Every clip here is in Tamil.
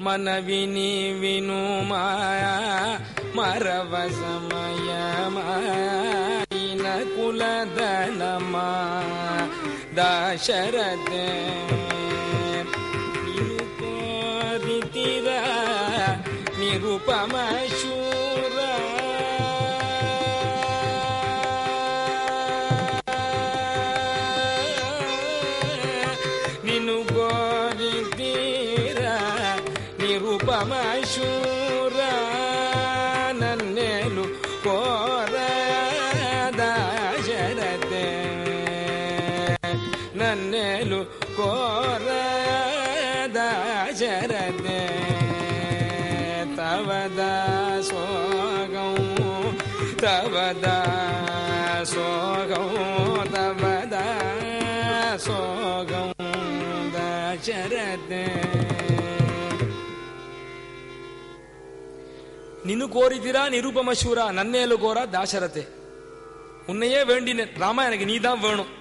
ಮನವಿನಿ ವಿನುಮಾಯ ಮರವಸಮಯಮಾಯಿನ ಕುಲದನಮ ದಾಶರಥೆ ನಿರುಪರಿತಿರ ನಿರುಪಮ ಶೂರ ನಿನು ಗೋರಿತೀರ ನಿರುಪಮ ಶೂರ ನನ್ನೇಲು ಕೋರ ದಾಶರಥೆ ನನ್ನೇಲು ಕೋರ ದಾಶರಥೆ ತವದ ಸೋಗಂ ತವದ ಸೋಗಂ ತವದ ಸೋಗಂ ದಾಶರಥೆ நின்னு கோரிதிரா நிருபம சூரா நன்னேலு கோரா தாசரதே உன்னையே வேண்டினேன் ராமா எனக்கு நீ தான் வேணும்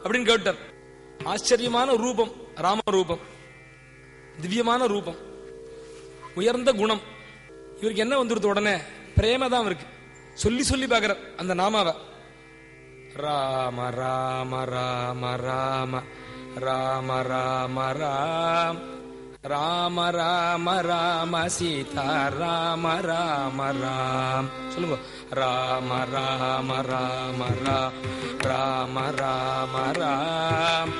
அப்படின்னு கேட்டார். ஆச்சரியமான ரூபம் ராம ரூபம், திவ்யமான ரூபம், உயர்ந்த குணம். இவருக்கு என்ன வந்துருது உடனே பிரேம தான் இருக்கு. சொல்லி சொல்லி பாக்குற அந்த நாமாவ ராம ராம ராம ராம ராம ராம ராம் ராம ராம ராம சீதா ராம ராம ராம் சொல்லுங்க. ராம ராம ராம ராம ராம ராம்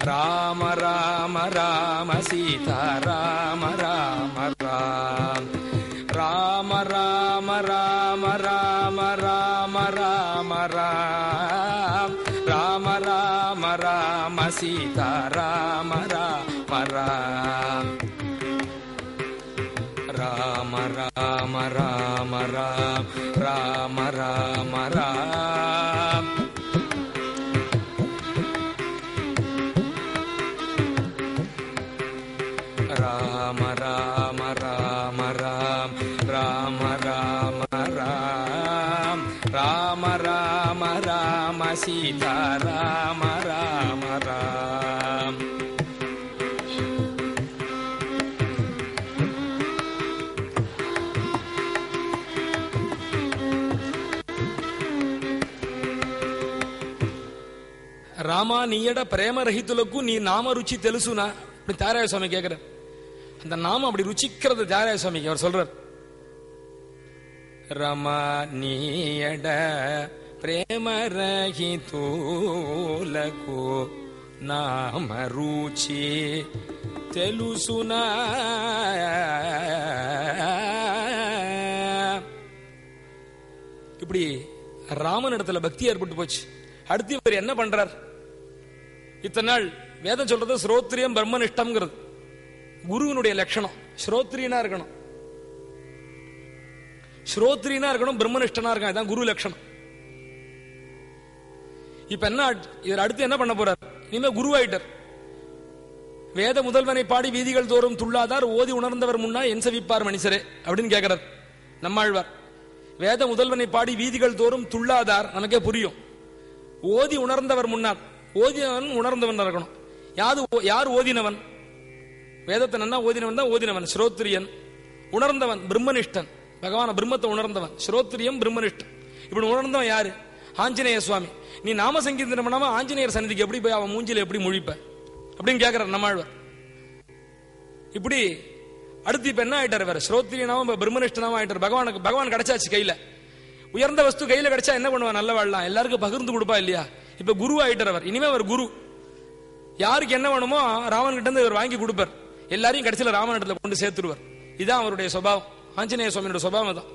ராம ராம ராம சீதா ராம ராம ராம் ராம ராம ராம ராம ராம ராம ராம் ராம ராம ராம சீதா ராம ராம ராம் ராம ராம ராம ராம் ராம ராம ராம் ராம ராம ராம ராம் ராம ராம ராம் ராம ராம ராம சீதா ராம ராம ராம் రామా నీయడ ప్రేమ రహితులకు నీ నామ రుచి తెలుసునా அப்படி தாராய சுவாமி கேட்கிற. அந்த நாமம் அப்படி ருச்சிக்கிறது தாராய சுவாமிக்கு. அவர் சொல்றார், ரமா நீயட ప్రేమ రహితులకు నామ రుచి తెలుసునా. இப்படி ராமன் இடத்துல பக்தி ஏற்பட்டு போச்சு. அடுத்து இவர் என்ன பண்றார்? இத்தனை நாள் வேதம் சொல்றது ஸ்ரோத்ரியம் பிரம்மனிஷ்டம்ங்கிறது குருவினுடைய லட்சணம். ஸ்ரோத்ரியனா இருக்கணும், ஸ்ரோத்ரியனா இருக்கணும், பிரம்மனிஷ்டனா இருக்கணும். இதான் குரு லட்சணம். இப்ப என்ன இவர் அடுத்து என்ன பண்ண போறார்? இனிமே குருவாயிட்டார். வேத முதல்வனை பாடி வீதிகள் தோறும் துள்ளாதார் ஓதி உணர்ந்தவர் முன்னா என் செவிப்பார் மனுஷரே அப்படின்னு கேட்கிறார் நம்மாழ்வார். வேத முதல்வனை பாடி வீதிகள் தோறும் துள்ளாதார் நமக்கே புரியும். ஓதி உணர்ந்தவர் முன்னார், ஓதினவன் உணர்ந்தவன் இருக்கணும். யார் ஓதினவன்? வேதத்தை நன்னா ஓதினவன் தான் ஓதினவன். ஸ்ரோத்ரியன் உணர்ந்தவன் பிரம்மனிஷ்டன், பகவான பிரம்மத்தை உணர்ந்தவன். ஸ்ரோத்ரியம் பிரம்மனிஷ்டன். இப்படி உணர்ந்தவன் யாரு? ஆஞ்சநேய சுவாமி. நீ நாம சங்கீர்த்தனம் பண்ணாம ஆஞ்சநேயர் சன்னிதிக்கு எப்படி போய் அவன் மூஞ்சில எப்படி முழிப்ப அப்படின்னு கேட்கிறார் நம்மாழ்வார். இப்படி அடுத்து இப்ப என்ன ஆயிட்டார்? வேற ஸ்ரோத்ரியனாவும் பிரம்மனிஷ்டனாவும் ஆயிட்டார். பகவான் கிடைச்சாச்சு கையில. உயர்ந்த வஸ்து கையில கிடைச்சா என்ன பண்ணுவான்? நல்ல வாழலாம், எல்லாருக்கும் பகிர்ந்து கொடுப்பா இல்லையா? இப்ப குரு ஆயிட்டார் அவர். இனிமே அவர் குரு. யாருக்கு என்ன வேணுமோ ராமன் கிட்ட இருந்து இவர் வாங்கி கொடுப்பார். எல்லாரையும் கடைசியில ராமன் இடத்துல கொண்டு சேர்த்துருவார். இதுதான் அவருடைய சுபாவம். ஆஞ்சநேய சுவாமியோட சுபாவம் தான்.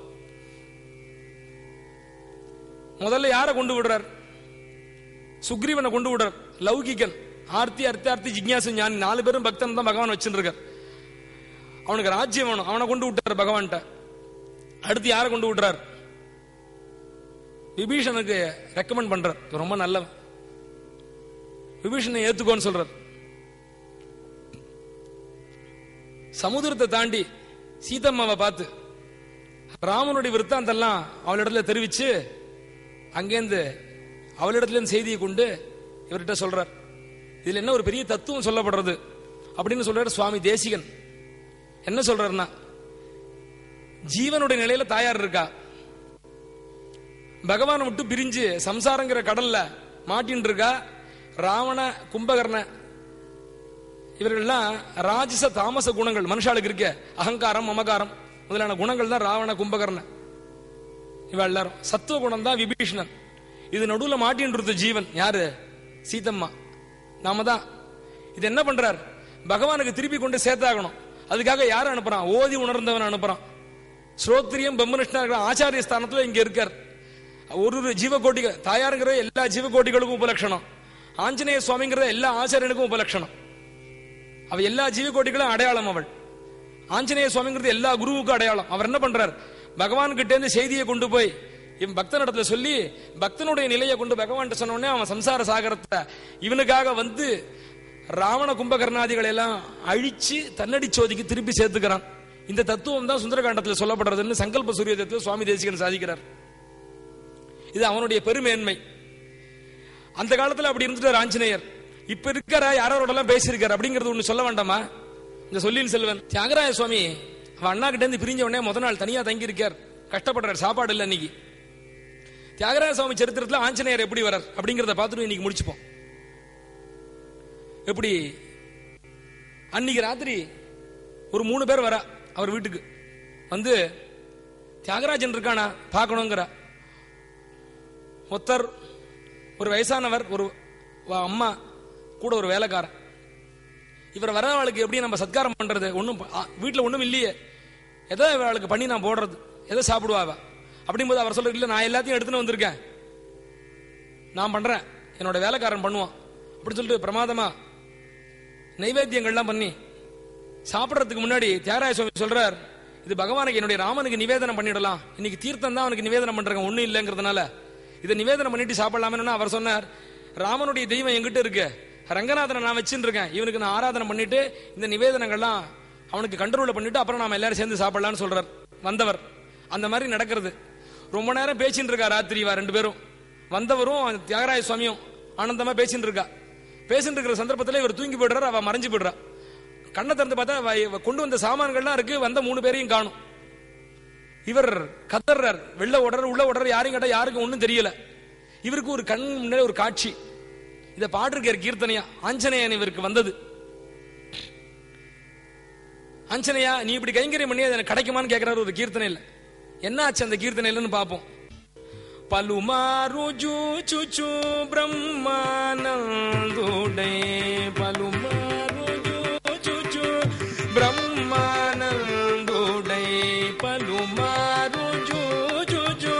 முதல்ல யாரை கொண்டு விடுறார்? சுக்ரீவனை கொண்டு விடுறார். லௌகிகன், ஆர்த்தி அர்த்தார்த்தி ஜிக்ஞாசு ஞானி, 4 பேரும் பக்தன் தான் பகவான் வச்சுருக்கார். அவனுக்கு ராஜ்யம் வேணும், அவனை கொண்டு விட்டார் பகவான்கிட்ட. அடுத்து யாரை கொண்டு விடுறார்? விபீஷனுக்கு ரெக்கமெண்ட் பண்றார். ரொம்ப நல்லவன், விபீஷனை ஏத்துக்கோன்னு சொல்றார். சமுதிரத்தை தாண்டி சீதம்மாவை பார்த்து ராமனுடைய விருத்தாந்தெல்லாம் அவளிடத்துல தெரிவிச்சு அங்கேருந்து அவளிடத்துல செய்தியை கொண்டு இவர்கிட்ட சொல்றார். இதுல என்ன ஒரு பெரிய தத்துவம் சொல்லப்படுறது அப்படின்னு சொல்றாரு சுவாமி தேசிகன். என்ன சொல்றாருன்னா, ஜீவனுடைய நிலையில தாயார் இருக்கா, பகவானை விட்டு பிரிஞ்சு சம்சாரங்கிற கடல்ல மாட்டின் இருக்கா. ராவண, கும்பகர்ண இவர்கள்லாம் ராஜச தாமச குணங்கள் மனுஷாளுக்கு இருக்க. அகங்காரம், மமகாரம் முதலான குணங்கள் தான் ராவண, கும்பகர்ண இவ எல்லாரும். சத்துவ குணம் தான் விபீஷணன். இது நடுவுல மாட்டின் ஜீவன் யாரு? சீதம்மா, நாம தான். இது என்ன பண்றார்? பகவானுக்கு திருப்பி கொண்டு சேர்த்தாகணும். அதுக்காக யாரை அனுப்புறான்? ஓதி உணர்ந்தவன் அனுப்புறான். ஸ்ரோத்ரியம் பிரம்மனிஷ்ணா ஆச்சாரிய ஸ்தானத்துல இங்க இருக்கார். ஒரு ஜீவகோட்டிகள், தாயாருங்கிற எல்லா ஜீவகோட்டிகளுக்கும் உபலட்சணம், ஆஞ்சநேய சுவாமிங்கிற எல்லா ஆச்சாரியனுக்கும் உபலட்சணம். அவ எல்லா ஜீவகோட்டிகளும் அடையாளம். அவள் ஆஞ்சநேய சுவாமிங்கிறது எல்லா குருவுக்கும் அடையாளம். அவர் என்ன பண்றார்? பகவான் கிட்ட இருந்து செய்தியை கொண்டு போய் இவன் பக்தனிடத்துல சொல்லி, பக்தனுடைய நிலையை கொண்டு பகவான் சொன்ன உடனே அவன் சம்சார சாகரத்தை இவனுக்காக வந்து ராவண கும்பகர்ணாதிகளை எல்லாம் அழிச்சு தன்னடி சோதிக்கு திருப்பி சேர்த்துக்கிறான். இந்த தத்துவம் தான் சுந்தரகாண்டத்தில் சொல்லப்படுறதுன்னு சங்கல்ப சூரியத்தில் சுவாமி தேசிகன் சாதிக்கிறார். இது அவனுடைய பெருமேன்மை. அந்த காலத்துல அப்படி இருந்துட்டார் ஆஞ்சநேயர். இப்ப இருக்கிற யாரோட எல்லாம் பேசியிருக்காரு அப்படிங்கிறது ஒண்ணு சொல்ல வேண்டாமா? இந்த சொல்லின் செல்வன் தியாகராய சுவாமி அவன் அண்ணா கிட்ட இருந்து பிரிஞ்ச உடனே முதல் நாள் தனியா தங்கி இருக்கார், கஷ்டப்படுறார், சாப்பாடு இல்லை. இன்னைக்கு தியாகராய சுவாமி சரித்திரத்தில் ஆஞ்சநேயர் எப்படி வரார் அப்படிங்கிறத பார்த்துட்டு இன்னைக்கு முடிச்சுப்போம். எப்படி அன்னைக்கு ராத்திரி ஒரு 3 பேர் வரா அவர் வீட்டுக்கு வந்து, தியாகராஜன் இருக்கானா பார்க்கணுங்கிற. ஒருத்தர் ஒரு வயசானவர், ஒரு அம்மா கூட ஒரு வேலைக்காரன். இவர் வரவாளுக்கு எப்படி நம்ம சத்காரம் பண்றது? ஒன்றும் வீட்டில் ஒன்றும் இல்லையே, எதோ அவளுக்கு பண்ணி நான் போடுறது, எதோ சாப்பிடுவா. அப்படிங்கும்போது அவர் சொல்ற, இல்லை நான் எல்லாத்தையும் எடுத்துன்னு வந்திருக்கேன், நான் பண்றேன், என்னோட வேலைக்காரன் பண்ணுவான் அப்படின்னு சொல்லிட்டு பிரமாதமா நைவேத்தியங்கள்லாம் பண்ணி சாப்பிட்றதுக்கு முன்னாடி தியாகராய சுவாமி சொல்றார், இது பகவானுக்கு என்னுடைய ராமனுக்கு நிவேதனம் பண்ணிடலாம், இன்னைக்கு தீர்த்தம் தான் அவனுக்கு நிவேதனம் பண்றாங்க, ஒன்றும் இல்லைங்கிறதுனால இதை நிவேதனம் பண்ணிட்டு சாப்பிடலாமே. அவர் சொன்னார், ராமனுடைய தெய்வம் எங்கிட்ட இருக்கு, ரங்கநாதனை நான் வச்சுட்டு இருக்கேன், இவனுக்கு நான் ஆராதனை பண்ணிட்டு இந்த நிவேதனங்கள்லாம் அவனுக்கு கண்ட்ரோல் பண்ணிட்டு அப்புறம் நாம எல்லாரும் சேர்ந்து சாப்பிடலாம்னு சொல்றார் வந்தவர். அந்த மாதிரி நடக்கிறது. ரொம்ப நேரம் பேசிட்டு இருக்கா ராத்திரி. 2 பேரும், வந்தவரும் தியாகராய சுவாமியும் ஆனந்தமா பேசிட்டு இருக்கா. பேசிட்டு இருக்கிற சந்தர்ப்பத்தில் இவர் தூங்கி போயிடுறார், அவ மறைஞ்சு போயிடுறா. கண்ணை திறந்து பார்த்தா கொண்டு வந்த சாமான்கள்லாம் இருக்கு, வந்த 3 பேரையும் காணும். இவர் கதறார், வெளில ஓடுறார், உள்ள ஓடுறார், யாரையும் கேட்டா யாருக்கும் ஒன்றும் தெரியல. இவருக்கு ஒரு கண் முன்னாடி ஒரு காட்சி, இதை பாடிருக்கார் கீர்த்தனையா. ஆஞ்சநேயன் இவருக்கு வந்தது. ஆஞ்சநேயா நீ இப்படி கைங்கரியம் பண்ணி அது எனக்கு கிடைக்குமான்னு கேட்கிறாரு ஒரு கீர்த்தனையில். என்ன ஆச்சு அந்த கீர்த்தனையிலன்னு பார்ப்போம். பலுமாரு ஜூச்சு பிரம்மானந்துடை, பலுமாரு ஜூச்சு பிரம்மானந்துடை, பலுமாரு ஜூச்சு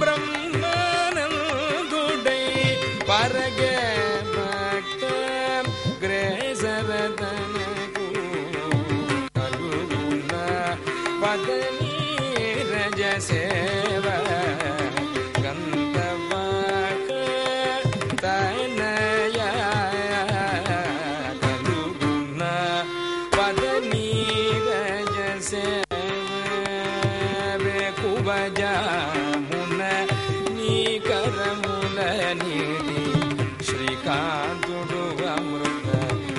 பிரம்மானந்துடை, பரக பக்த கிரேசரதனகு கலுகுண பதனி ரஜசேவ கந்தவக தனய கலுகுண பதனி ரஜசேவ குபஜ முன நீகரமுல நீடி శ్రీకాంతుడు అమృత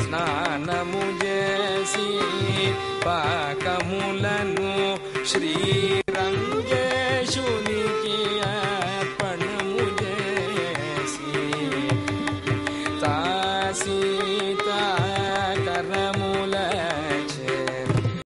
స్నానము చేసి పాకములను శ్రీరంగేశుని